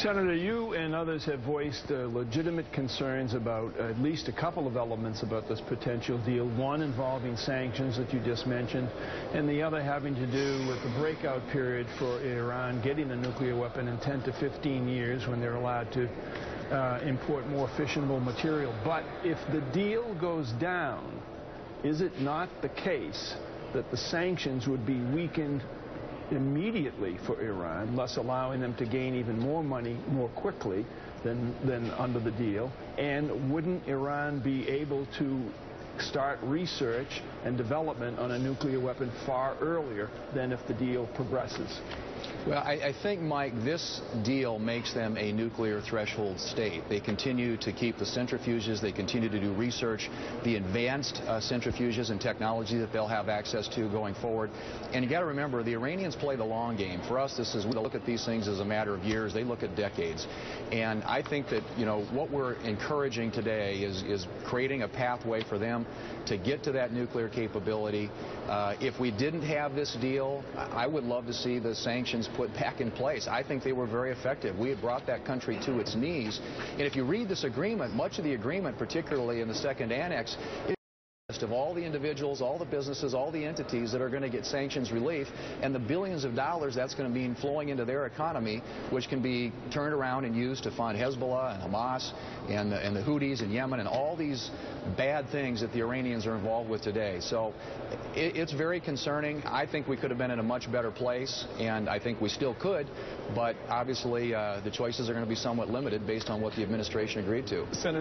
Senator, you and others have voiced legitimate concerns about at least a couple of elements about this potential deal, one involving sanctions that you just mentioned, and the other having to do with the breakout period for Iran getting a nuclear weapon in 10 to 15 years when they're allowed to import more fissionable material. But if the deal goes down, is it not the case that the sanctions would be weakened immediately for Iran, thus allowing them to gain even more money more quickly than under the deal? And wouldn't Iran be able to start research and development on a nuclear weapon far earlier than if the deal progresses? Well, I think, Mike, this deal makes them a nuclear threshold state. They continue to keep the centrifuges. They continue to do research, the advanced centrifuges and technology that they'll have access to going forward. And you got to remember, the Iranians play the long game. For us, we look at these things as a matter of years. They look at decades. And I think that, what we're encouraging today is creating a pathway for them to get to that nuclear capability. If we didn't have this deal, I would love to see the sanctions put back in place. I think they were very effective. We had brought that country to its knees. And if you read this agreement, much of the agreement, particularly in the second annex, is a list of all the individuals, all the businesses, all the entities that are going to get sanctions relief, and the billions of dollars that's going to mean flowing into their economy, which can be turned around and used to fund Hezbollah and Hamas and the Houthis in Yemen and all these bad things that the Iranians are involved with today. So it's very concerning. I think we could have been in a much better place, and I think we still could, but obviously the choices are going to be somewhat limited based on what the administration agreed to. Senator